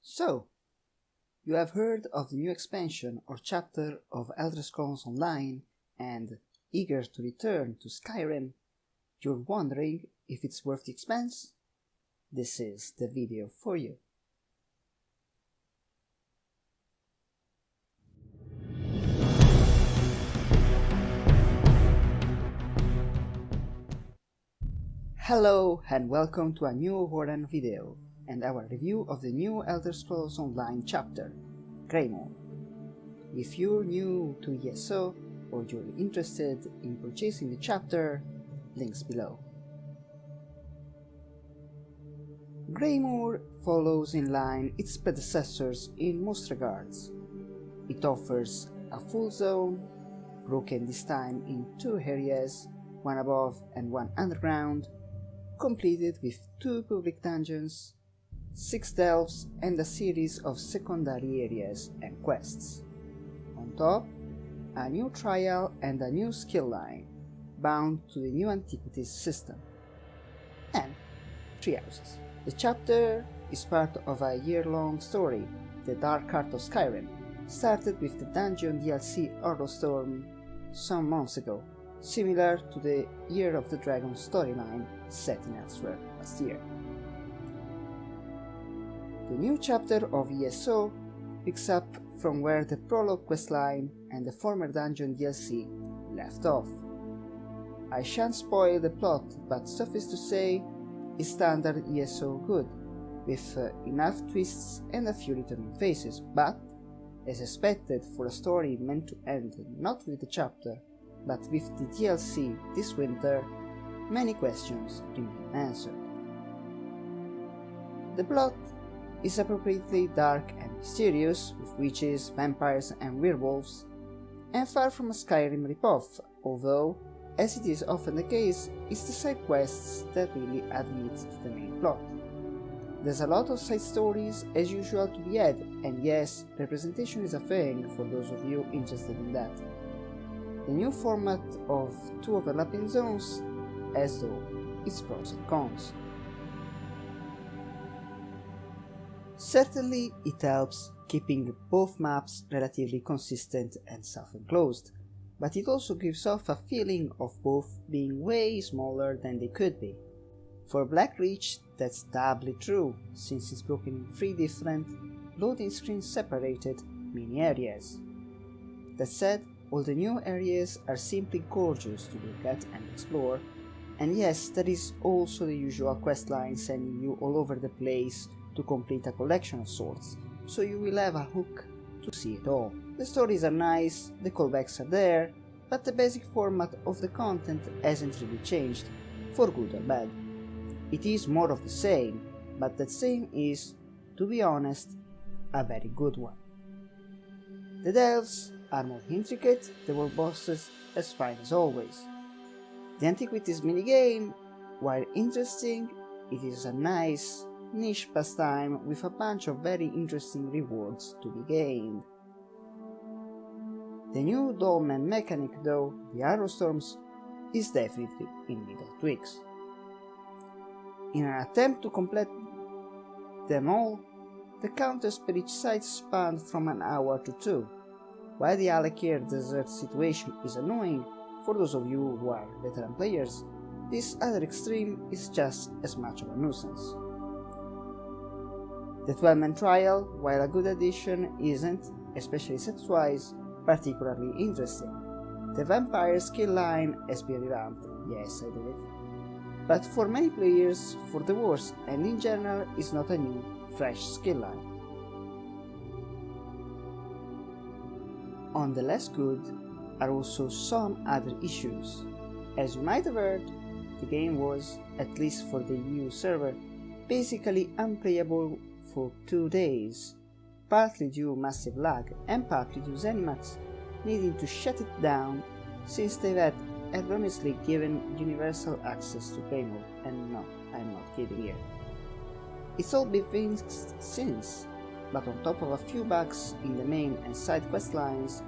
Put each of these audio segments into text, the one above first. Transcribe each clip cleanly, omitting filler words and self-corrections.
So, you have heard of the new expansion or chapter of Elder Scrolls Online and, eager to return to Skyrim, you're wondering if it's worth the expense? This is the video for you. Hello and welcome to a new Warren video and our review of the new Elder Scrolls Online chapter, Greymoor. If you're new to ESO or you're interested in purchasing the chapter, links below. Greymoor follows in line its predecessors in most regards. It offers a full zone, broken this time in two areas, one above and one underground, completed with 2 public dungeons, 6 delves and a series of secondary areas and quests. On top, a new trial and a new skill line, bound to the new antiquities system. And 3 houses. The chapter is part of a year-long story, The Dark Heart of Skyrim, started with the dungeon DLC Storm some months ago, similar to the Year of the Dragon storyline set in Elsewhere last year. The new chapter of ESO picks up from where the prologue questline and the former dungeon DLC left off. I shan't spoil the plot, but suffice to say, it's standard ESO good, with enough twists and a few returning faces, but, as expected for a story meant to end not with the chapter, but with the DLC this winter, many questions remain unanswered. The plot is appropriately dark and mysterious, with witches, vampires and werewolves, and far from a Skyrim ripoff, although, as it is often the case, it's the side quests that really add meat to the main plot. There's a lot of side stories as usual to be had, and yes, representation is a thing for those of you interested in that. The new format of 2 overlapping zones has though its pros and cons. Certainly it helps keeping both maps relatively consistent and self-enclosed, but it also gives off a feeling of both being way smaller than they could be. For Blackreach that's doubly true, since it's broken in 3 different, loading screen separated mini areas. That said, all the new areas are simply gorgeous to look at and explore, and yes, there is also the usual questline sending you all over the place to complete a collection of sorts, so you will have a hook to see it all. The stories are nice, the callbacks are there, but the basic format of the content hasn't really changed, for good or bad. It is more of the same, but that same is, to be honest, a very good one. The delves are more intricate, the world bosses as fine as always. The Antiquities minigame, while interesting, it is a nice, niche pastime with a bunch of very interesting rewards to be gained. The new dolmen mechanic though, the arrow storms, is definitely in need of tweaks. In an attempt to complete them all, the counters per each side span from an hour to 2. While the Alakir desert situation is annoying, for those of you who are veteran players, this other extreme is just as much of a nuisance. The 12-man trial, while a good addition, isn't, especially set-wise, particularly interesting. The vampire skill line has been revamped, yes I did it, but for many players for the worse, and in general is not a new, fresh skill line. On the less good are also some other issues. As you might have heard, the game was, at least for the EU server, basically unplayable for 2 days, partly due to massive lag and partly due to ZeniMax needing to shut it down since they had erroneously given universal access to Greymoor, and no, I'm not kidding here. It's all been fixed since, but on top of a few bugs in the main and side quest lines,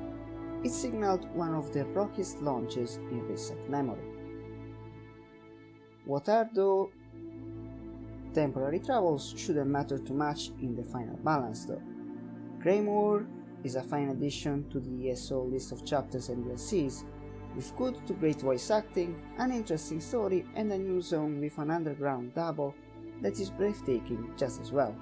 it signaled one of the rockiest launches in recent memory. What are though temporary troubles shouldn't matter too much in the final balance though. Greymoor is a fine addition to the ESO list of chapters and DLCs, with good to great voice acting, an interesting story and a new zone with an underground double that is breathtaking just as well.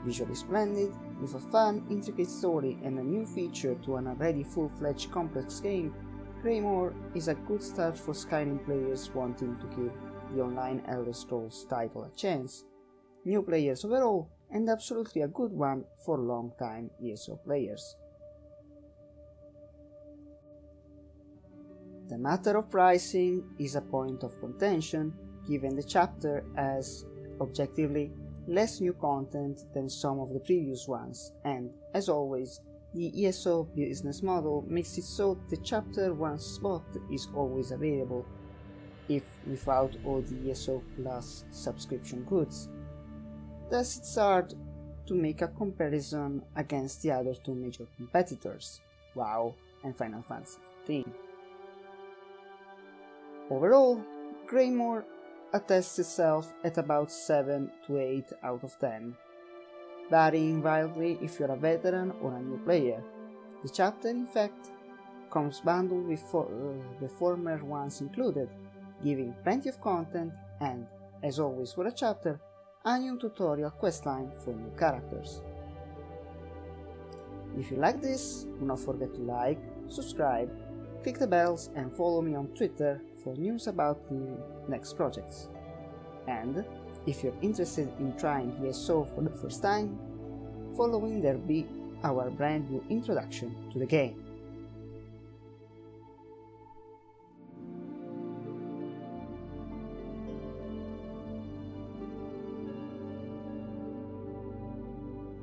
Visually splendid, with a fun, intricate story and a new feature to an already full-fledged complex game, Greymoor is a good start for Skyrim players wanting to give the online Elder Scrolls title a chance, new players overall, and absolutely a good one for long-time ESO players. The matter of pricing is a point of contention, given the chapter has, objectively, less new content than some of the previous ones, and, as always, the ESO business model makes it so the chapter 1 spot is always available, if without all the ESO Plus subscription goods. Thus it's hard to make a comparison against the other two major competitors, WoW and Final Fantasy XIV. Overall, Greymoor attests itself at about 7 to 8 out of 10, varying wildly if you're a veteran or a new player. The chapter, in fact, comes bundled with the former ones included, giving plenty of content and, as always for a chapter, a new tutorial questline for new characters. If you like this, do not forget to like, subscribe, click the bells and follow me on Twitter for news about the next projects. And, if you're interested in trying ESO for the first time, following there be our brand new introduction to the game.